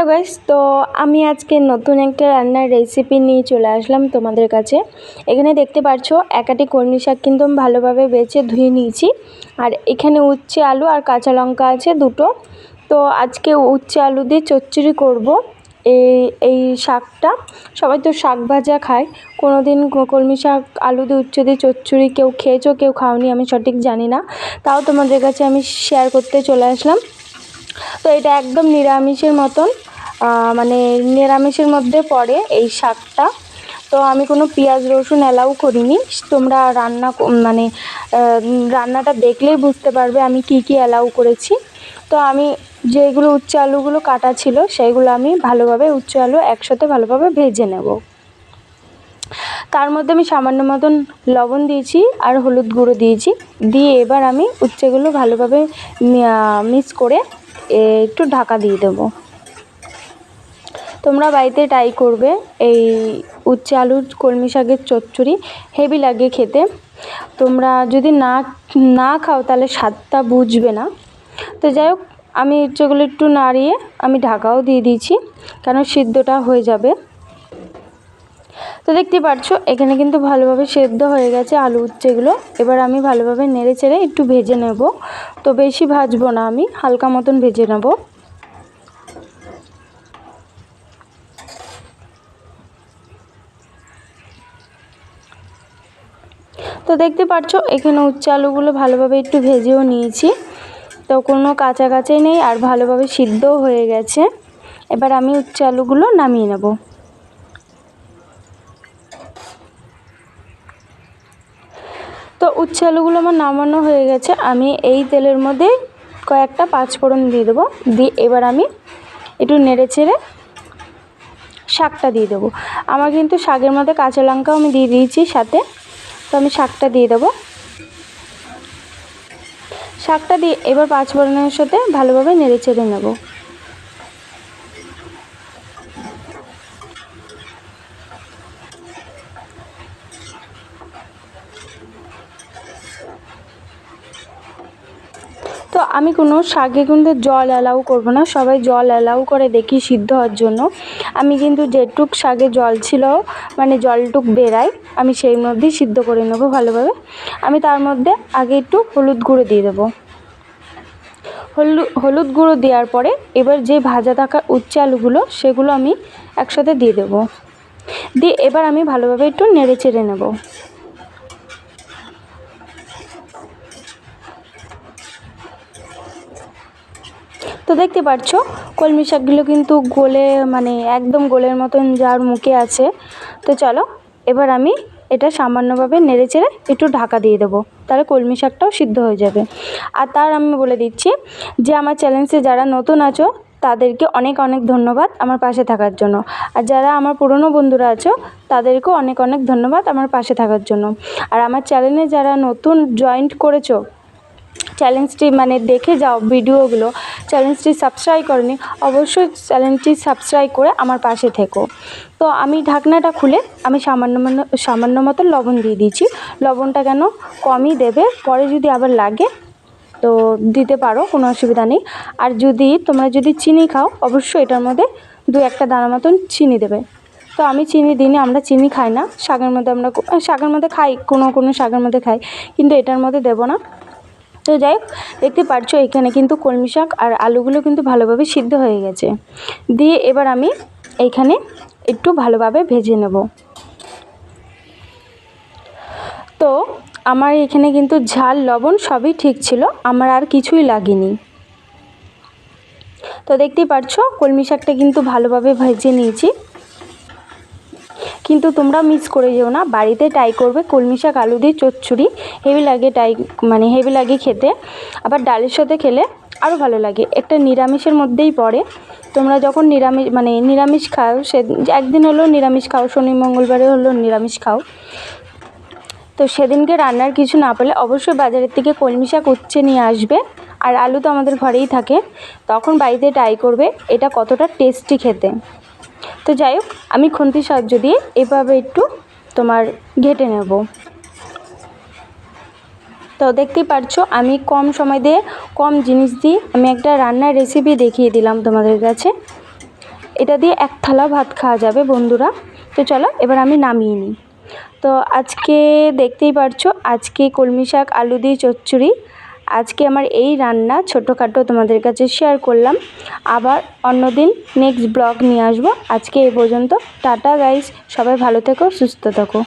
Hello guys, তো আমি আজকে নতুন একটা রান্নার রেসিপি নিয়ে চলে আসলাম তোমাদের কাছে। এখানে দেখতে পাচ্ছ একাটি কলমি শাক কিন্তু আমি ভালোভাবে বেছে ধুয়ে নিয়েছি। আর এখানে উচ্ছে আলু আর কাঁচা লঙ্কা আছে দুটো। তো আজকে উচ্ছে আলু দিয়ে চচ্চড়ি করব। এই শাকটা সবাই তো শাক ভাজা খায়, কোনো দিন কলমি শাক আলু দিয়ে উচ্ছে দিয়ে চচ্চড়ি কেউ খেয়েছো কেউ খাওনি, আমি সঠিক জানি না, তাও তোমাদের কাছে আমি শেয়ার করতে চলে আসলাম। তো এটা একদম নিরামিষের মতন, মানে নিরামিষের মধ্যে পড়ে এই শাকটা। তো আমি কোনো পেঁয়াজ রসুন অ্যালাউ করিনি। তোমরা মানে রান্নাটা দেখলেই বুঝতে পারবে আমি কি কি অ্যালাউ করেছি। তো আমি যেগুলো উচ্ছে আলুগুলো কাটা ছিল সেইগুলো আমি ভালোভাবে উচ্ছে আলু একসাথে ভালোভাবে ভেজে নেব। তার মধ্যে আমি সামান্য মতন লবণ দিয়েছি আর হলুদ গুঁড়ো দিয়েছি, দিয়ে এবার আমি উচ্ছেগুলো ভালোভাবে মিক্স করে একটু ঢাকা দিয়ে দেবো। তোমরা বাড়িতে ট্রাই করবে, এই উচ্ছে আলুর কলমি শাকের চচ্চড়ি হেভি লাগে খেতে। তোমরা যদি না খাও তাহলে স্বাদটা বুঝবে না। তো যাই হোক, আমি উচ্ছেগুলো একটু নাড়িয়ে আমি ঢাকাও দিয়ে দিয়েছি, কারণ সিদ্ধটা হয়ে যাবে। তো দেখতে পাচ্ছ এখানে কিন্তু ভালোভাবে সেদ্ধ হয়ে গেছে আলু উচ্ছেগুলো। এবার আমি ভালোভাবে নেড়ে চেড়ে একটু ভেজে নেব। তো বেশি ভাজবো না, আমি হালকা মতন ভেজে নেব। তো দেখতে পাচ্ছ এখানে উচ্ছে আলুগুলো ভালোভাবে একটু ভেজেও নিয়েছি। তো কোনো কাঁচা কাঁচাই নেই আর ভালোভাবে সিদ্ধও হয়ে গেছে। এবার আমি উচ্ছে আলুগুলো নামিয়ে নেব। তো উচ্ছে আলুগুলো আমার নামানো হয়ে গেছে। আমি এই তেলের মধ্যে কয়েকটা পাঁচফোড়ন দিয়ে দেবো, দিয়ে এবার আমি একটু নেড়ে চেড়ে শাকটা দিয়ে দেবো। আমার কিন্তু শাকের মধ্যে কাঁচা লঙ্কাও আমি দিয়ে দিয়েছি সাথে। তো আমি শাকটা দিয়ে দেবো। শাকটা দিয়ে এবার পাঁচফোড়নের সাথে ভালোভাবে নেড়ে চেড়ে নেব। তো আমি কোনো শাকে কিন্তু জল অ্যালাউ করব না, সবাই জল অ্যালাউ করে দেখি সিদ্ধ হওয়ার জন্য। আমি কিন্তু যেটুক শাকে জল ছিল মানে জলটুক বেরায় আমি সেই মধ্যেই সিদ্ধ করে নেব ভালোভাবে। আমি তার মধ্যে আগে একটু হলুদ গুঁড়ো দিয়ে দেবো। হলুদ গুঁড়ো দেওয়ার পরে এবার যে ভাজা থাকা উচ্ছে আলুগুলো সেগুলো আমি একসাথে দিয়ে দেবো, দিয়ে এবার আমি ভালোভাবে একটু নেড়ে চেড়ে নেব। তো দেখতে পাচ্ছ কলমি শাকগুলো কিন্তু গলে মানে একদম গোলের মতন যার মুখে আছে। তো চলো এবার আমি এটা সামান্যভাবে নেড়ে চেড়ে একটু ঢাকা দিয়ে দেবো, তাহলে কলমি শাকটাও সিদ্ধ হয়ে যাবে। আর তার আমি বলে দিচ্ছি যে আমার চ্যানেলে যারা নতুন আছো তাদেরকে অনেক অনেক ধন্যবাদ আমার পাশে থাকার জন্য। আর যারা আমার পুরনো বন্ধুরা আছো তাদেরকেও অনেক অনেক ধন্যবাদ আমার পাশে থাকার জন্য। আর আমার চ্যানেলে যারা নতুন জয়েন্ট করেছো চ্যানেলটি মানে দেখে যাও ভিডিওগুলো, চ্যানেলটি সাবস্ক্রাইব করনি, অবশ্যই চ্যানেলটি সাবস্ক্রাইব করে আমার পাশে থেকো। তো আমি ঢাকনাটা খুলে আমি সামান্য মতো লবণ দিয়ে দিয়েছি। লবণটা কেন কমই দেবে, পরে যদি আবার লাগে তো দিতে পারো, কোনো অসুবিধা নেই। আর তোমরা যদি চিনি খাও অবশ্যই এটার মধ্যে দু একটা দানা মতন চিনি দেবে। তো আমি চিনি দিইনি, আমরা চিনি খাই না শাকের মধ্যে, আমরা শাকের মধ্যে খাই, কোনো শাকের মধ্যে খাই, কিন্তু এটার মধ্যে দেবো না। তো যাই হোক, দেখতে পাচ্ছ এখানে কিন্তু কলমি শাক আর আলুগুলো কিন্তু ভালোভাবে সিদ্ধ হয়ে গেছে। দিয়ে এবার আমি এইখানে একটু ভালোভাবে ভেজে নেব। তো আমার এখানে কিন্তু ঝাল লবণ সবই ঠিক ছিল, আমার আর কিছুই লাগেনি। তো দেখতেই পাচ্ছ কলমি শাকটা কিন্তু ভালোভাবে ভেজে নিয়েছি। কিন্তু তোমরা মিস করে যেও না, বাড়িতে ট্রাই করবে কলমি শাক আলু দিয়ে চচ্চড়ি, হেভি লাগে খেতে। আবার ডালের সাথে খেলে আরও ভালো লাগে, একটা নিরামিষের মধ্যেই পড়ে। তোমরা যখন নিরামিষ খাও, সে একদিন হলেও নিরামিষ খাও, শনি মঙ্গলবারে হলেও নিরামিষ খাও। তো সেদিনকে রান্নার কিছু না পেলে অবশ্যই বাজারের থেকে কলমি শাক উচ্ছে নিয়ে আসবে। আর আলু তো আমাদের ঘরেই থাকে, তখন বাড়িতে ট্রাই করবে এটা কতটা টেস্টি খেতে। তো যাই হোক, আমি খুন্তির সাহায্য দিয়ে এভাবে একটু তোমার ঘেটে নেব। তো দেখতেই পাচ্ছ আমি কম সময় দিয়ে কম জিনিস দিয়ে আমি একটা রান্নার রেসিপি দেখিয়ে দিলাম তোমাদের কাছে। এটা দিয়ে এক থালা ভাত খাওয়া যাবে বন্ধুরা। তো চলো এবার আমি নামিয়ে নিই। তো আজকে দেখতেই পারছো, আজকে কলমি শাক আলু দিয়ে চচ্চড়ি। আজকে আমার এই রান্না ছোটোখাটো তোমাদের কাছে শেয়ার করলাম। আবার অন্যদিন নেক্সট ব্লগ নিয়ে আসবো। আজকে এই পর্যন্ত, টাটা গাইস, সবাই ভালো থেকো, সুস্থ থেকো।